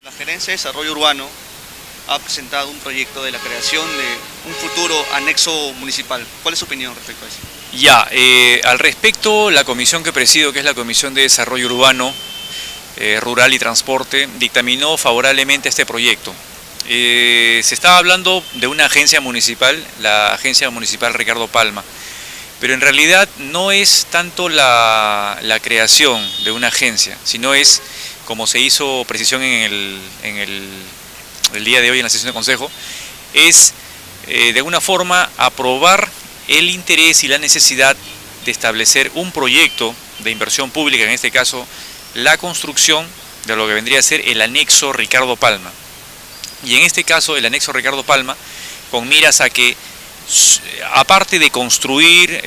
La Gerencia de Desarrollo Urbano ha presentado un proyecto de la creación de un futuro anexo municipal. ¿Cuál es su opinión respecto a eso? Al respecto, la comisión que presido, que es la Comisión de Desarrollo Urbano, Rural y Transporte, dictaminó favorablemente a este proyecto. Se estaba hablando de una agencia municipal, la Agencia Municipal Ricardo Palma, pero en realidad no es tanto la creación de una agencia, sino es, como se hizo precisión el día de hoy en la sesión de consejo, es de alguna forma aprobar el interés y la necesidad de establecer un proyecto de inversión pública, en este caso la construcción de lo que vendría a ser el anexo Ricardo Palma. Y en este caso el anexo Ricardo Palma, con miras a que, aparte de construir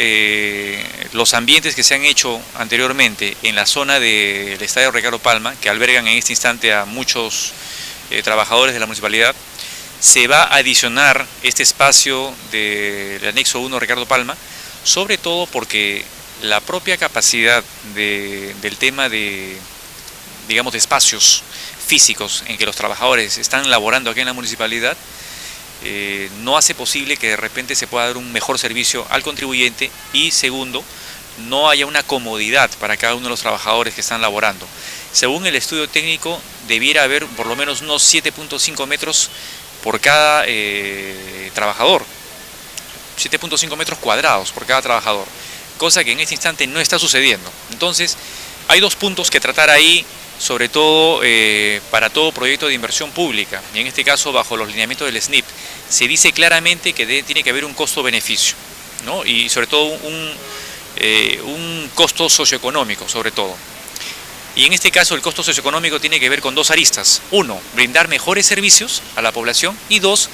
los ambientes que se han hecho anteriormente en la zona del estadio Ricardo Palma, que albergan en este instante a muchos trabajadores de la municipalidad, se va a adicionar este espacio del anexo 1 Ricardo Palma, sobre todo porque la propia capacidad del tema de, digamos, de espacios físicos en que los trabajadores están laborando aquí en la municipalidad, no hace posible que de repente se pueda dar un mejor servicio al contribuyente y, segundo, no haya una comodidad para cada uno de los trabajadores que están laborando. Según el estudio técnico, debiera haber por lo menos unos 7.5 metros por cada trabajador, 7.5 metros cuadrados por cada trabajador, cosa que en este instante no está sucediendo. Entonces, hay dos puntos que tratar ahí, sobre todo para todo proyecto de inversión pública, y en este caso bajo los lineamientos del SNIP, se dice claramente que tiene que haber un costo-beneficio, ¿no? Y sobre todo un costo socioeconómico, sobre todo. Y en este caso el costo socioeconómico tiene que ver con dos aristas. Uno, brindar mejores servicios a la población, y dos,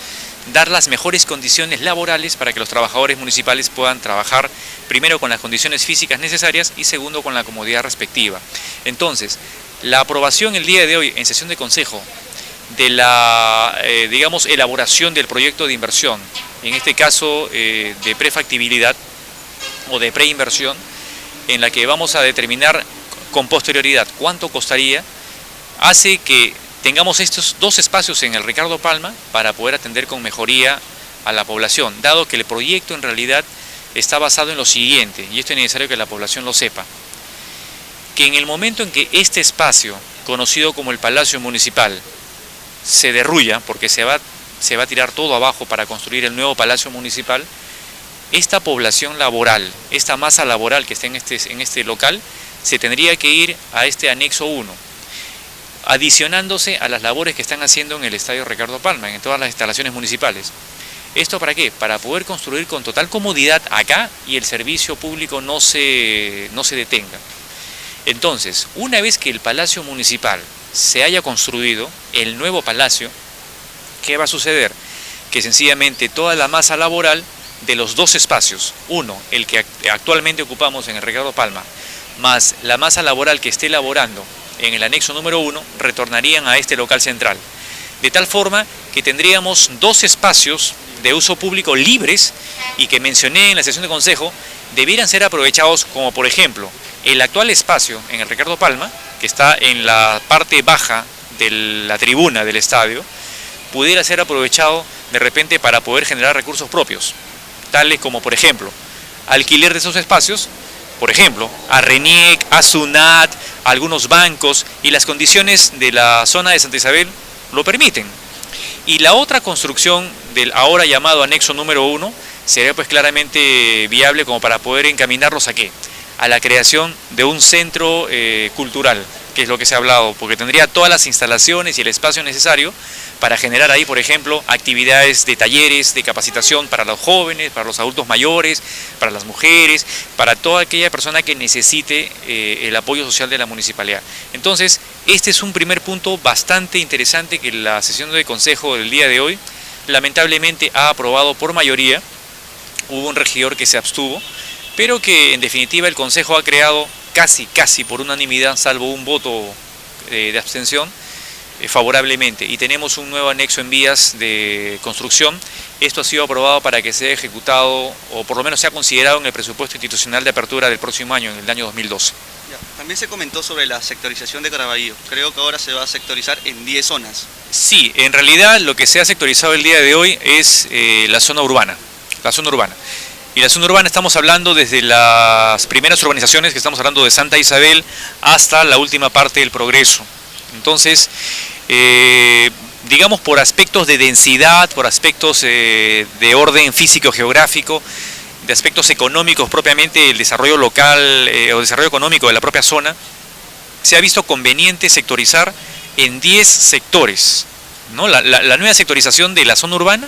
dar las mejores condiciones laborales para que los trabajadores municipales puedan trabajar, primero con las condiciones físicas necesarias y segundo con la comodidad respectiva. Entonces, la aprobación el día de hoy en sesión de consejo de la, digamos, elaboración del proyecto de inversión, en este caso de prefactibilidad o de preinversión, en la que vamos a determinar con posterioridad cuánto costaría, hace que tengamos estos dos espacios en el Ricardo Palma para poder atender con mejoría a la población, dado que el proyecto en realidad está basado en lo siguiente, y esto es necesario que la población lo sepa, que en el momento en que este espacio, conocido como el Palacio Municipal, se derruya, porque se va a tirar todo abajo para construir el nuevo Palacio Municipal, esta población laboral, esta masa laboral que está en este local, se tendría que ir a este anexo 1, adicionándose a las labores que están haciendo en el estadio Ricardo Palma, en todas las instalaciones municipales. ¿Esto para qué? Para poder construir con total comodidad acá y el servicio público no se detenga. Entonces, una vez que el Palacio Municipal se haya construido, el nuevo palacio, ¿qué va a suceder? Que sencillamente toda la masa laboral de los dos espacios, uno, el que actualmente ocupamos en el Ricardo Palma, más la masa laboral que esté laborando en el anexo número 1, retornarían a este local central. De tal forma que tendríamos dos espacios de uso público libres y que mencioné en la sesión de consejo, debieran ser aprovechados, como por ejemplo, el actual espacio en el Ricardo Palma, que está en la parte baja de la tribuna del estadio, pudiera ser aprovechado de repente para poder generar recursos propios, tales como por ejemplo, alquiler de esos espacios, por ejemplo, a RENIEC, a SUNAT, a algunos bancos, y las condiciones de la zona de Santa Isabel lo permiten. Y la otra construcción del ahora llamado anexo número 1 sería pues claramente viable como para poder encaminarlos ¿a qué? A la creación de un centro cultural, que es lo que se ha hablado, porque tendría todas las instalaciones y el espacio necesario para generar ahí, por ejemplo, actividades de talleres, de capacitación para los jóvenes, para los adultos mayores, para las mujeres, para toda aquella persona que necesite el apoyo social de la municipalidad. Entonces, este es un primer punto bastante interesante que la sesión de consejo del día de hoy lamentablemente ha aprobado por mayoría. Hubo un regidor que se abstuvo, pero que en definitiva el consejo ha creado casi por unanimidad, salvo un voto de abstención, favorablemente, y tenemos un nuevo anexo en vías de construcción esto ha sido aprobado para que sea ejecutado, o por lo menos sea considerado en el presupuesto institucional de apertura del próximo año, en el año 2012. Ya. También se comentó sobre la sectorización de Caraballo. Creo que ahora se va a sectorizar en 10 zonas. Sí, en realidad lo que se ha sectorizado el día de hoy es la zona urbana. Y la zona urbana estamos hablando desde las primeras urbanizaciones, que estamos hablando de Santa Isabel, hasta la última parte del Progreso. Entonces, digamos por aspectos de densidad, por aspectos de orden físico-geográfico, de aspectos económicos propiamente, el desarrollo local o desarrollo económico de la propia zona, se ha visto conveniente sectorizar en 10 sectores, ¿no? La nueva sectorización de la zona urbana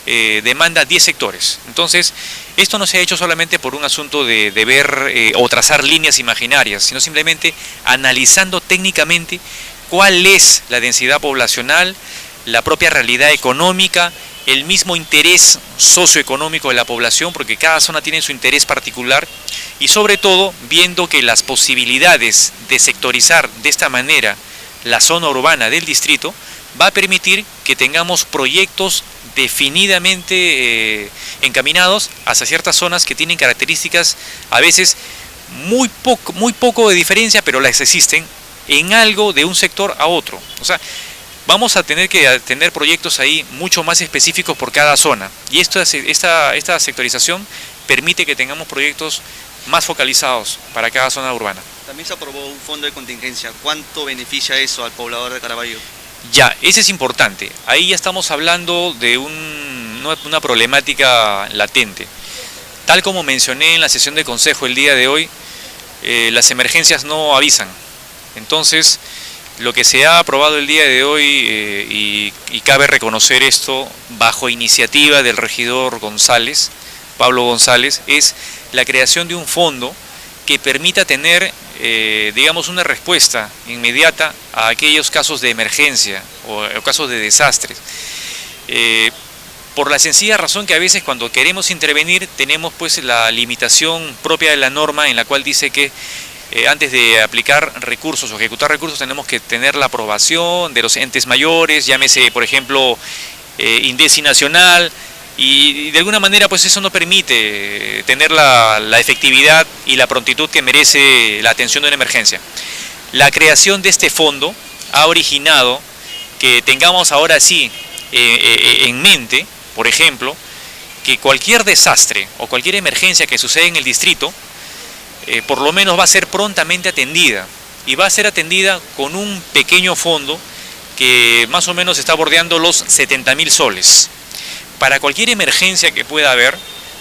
demanda 10 sectores. Entonces, esto no se ha hecho solamente por un asunto de ver o trazar líneas imaginarias, sino simplemente analizando técnicamente cuál es la densidad poblacional, la propia realidad económica, el mismo interés socioeconómico de la población, porque cada zona tiene su interés particular, y sobre todo viendo que las posibilidades de sectorizar de esta manera la zona urbana del distrito va a permitir que tengamos proyectos definidamente encaminados hacia ciertas zonas que tienen características a veces muy poco de diferencia, pero las existen en algo de un sector a otro. O sea, vamos a tener que tener proyectos ahí mucho más específicos por cada zona, y esta sectorización permite que tengamos proyectos más focalizados para cada zona urbana. También se aprobó un fondo de contingencia. ¿Cuánto beneficia eso al poblador de Caraballo? Ya, ese es importante. Ahí ya estamos hablando de una problemática latente. Tal como mencioné en la sesión de consejo el día de hoy, las emergencias no avisan. Entonces, lo que se ha aprobado el día de hoy, y cabe reconocer esto, bajo iniciativa del regidor González, Pablo González, es la creación de un fondo que permita tener, digamos, una respuesta inmediata a aquellos casos de emergencia o casos de desastres. Por la sencilla razón que a veces cuando queremos intervenir tenemos pues la limitación propia de la norma, en la cual dice que antes de aplicar recursos o ejecutar recursos tenemos que tener la aprobación de los entes mayores, llámese por ejemplo INDECI nacional, y de alguna manera pues eso no permite tener la efectividad y la prontitud que merece la atención de una emergencia. La creación de este fondo ha originado que tengamos ahora sí en mente, por ejemplo, que cualquier desastre o cualquier emergencia que suceda en el distrito, por lo menos va a ser prontamente atendida, y va a ser atendida con un pequeño fondo que más o menos está bordeando los 70.000 soles. Para cualquier emergencia que pueda haber,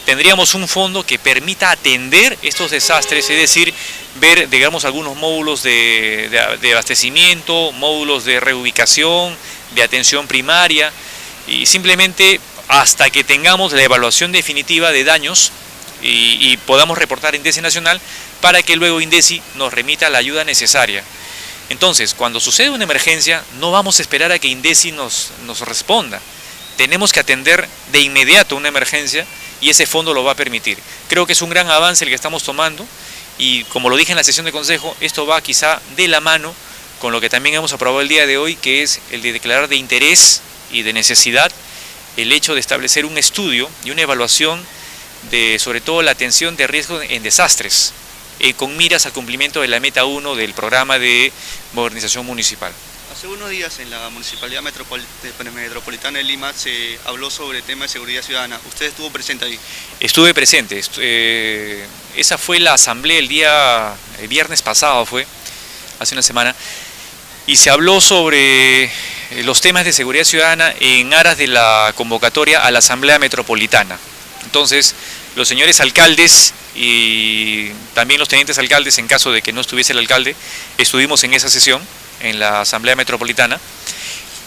tendríamos un fondo que permita atender estos desastres, es decir, ver, digamos, algunos módulos de abastecimiento, módulos de reubicación, de atención primaria, y simplemente hasta que tengamos la evaluación definitiva de daños y podamos reportar a INDECI nacional, para que luego INDECI nos remita la ayuda necesaria. Entonces, cuando sucede una emergencia, no vamos a esperar a que INDECI nos responda. Tenemos que atender de inmediato una emergencia, y ese fondo lo va a permitir. Creo que es un gran avance el que estamos tomando, y como lo dije en la sesión de consejo, esto va quizá de la mano con lo que también hemos aprobado el día de hoy, que es el de declarar de interés y de necesidad el hecho de establecer un estudio y una evaluación de sobre todo la atención de riesgo en desastres, con miras al cumplimiento de la meta 1 del programa de modernización municipal. Hace unos días en la Municipalidad Metropolitana de Lima se habló sobre el tema de seguridad ciudadana. ¿Usted estuvo presente ahí? Estuve presente. Esa fue la asamblea el viernes pasado, hace una semana, y se habló sobre los temas de seguridad ciudadana en aras de la convocatoria a la Asamblea Metropolitana. Entonces, los señores alcaldes y también los tenientes alcaldes, en caso de que no estuviese el alcalde, estuvimos en esa sesión en la Asamblea Metropolitana,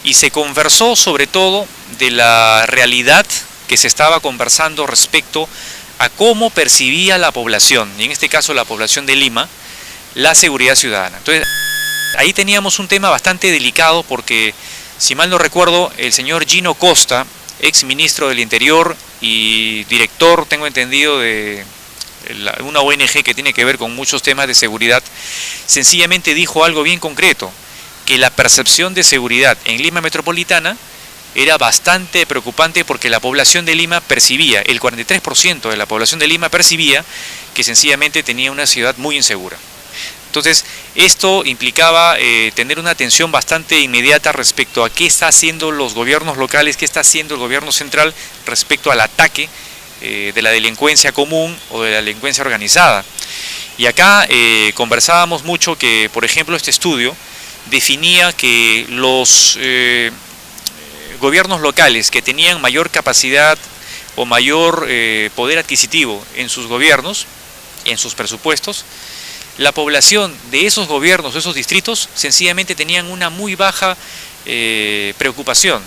y se conversó sobre todo de la realidad que se estaba conversando respecto a cómo percibía la población, y en este caso la población de Lima, la seguridad ciudadana. Entonces, ahí teníamos un tema bastante delicado porque, si mal no recuerdo, el señor Gino Costa, ex ministro del Interior y director, tengo entendido, de una ONG que tiene que ver con muchos temas de seguridad, sencillamente dijo algo bien concreto, que la percepción de seguridad en Lima Metropolitana era bastante preocupante porque la población de Lima percibía, el 43% de la población de Lima percibía que sencillamente tenía una ciudad muy insegura. Entonces, esto implicaba tener una atención bastante inmediata respecto a qué está haciendo los gobiernos locales, qué está haciendo el gobierno central respecto al ataque de la delincuencia común o de la delincuencia organizada. Y acá conversábamos mucho que, por ejemplo, este estudio definía que los gobiernos locales que tenían mayor capacidad o mayor poder adquisitivo en sus gobiernos, en sus presupuestos, la población de esos gobiernos, de esos distritos, sencillamente tenían una muy baja preocupación.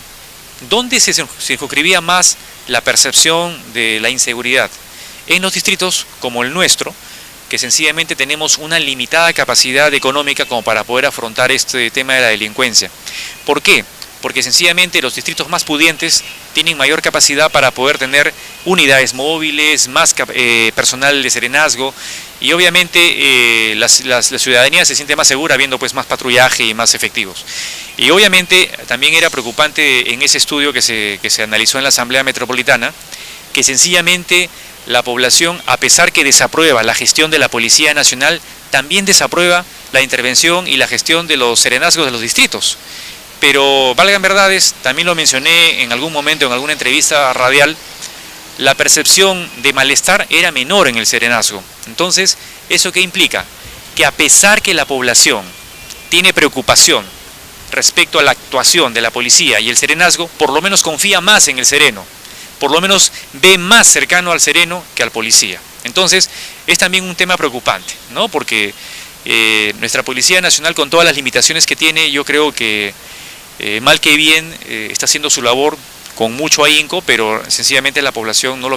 ¿Dónde se circunscribía más la percepción de la inseguridad? En los distritos como el nuestro, que sencillamente tenemos una limitada capacidad económica como para poder afrontar este tema de la delincuencia. ¿Por qué? Porque sencillamente los distritos más pudientes tienen mayor capacidad para poder tener unidades móviles, más personal de serenazgo, y obviamente la ciudadanía se siente más segura viendo pues más patrullaje y más efectivos. Y obviamente también era preocupante en ese estudio que se analizó en la Asamblea Metropolitana, que sencillamente la población, a pesar que desaprueba la gestión de la Policía Nacional, también desaprueba la intervención y la gestión de los serenazgos de los distritos. Pero valgan verdades, también lo mencioné en algún momento en alguna entrevista radial, la percepción de malestar era menor en el serenazgo. Entonces, ¿eso qué implica? Que a pesar que la población tiene preocupación respecto a la actuación de la policía y el serenazgo, por lo menos confía más en el sereno, por lo menos ve más cercano al sereno que al policía. Entonces, es también un tema preocupante, ¿no? Porque nuestra Policía Nacional, con todas las limitaciones que tiene, yo creo que mal que bien está haciendo su labor con mucho ahínco, pero sencillamente la población no lo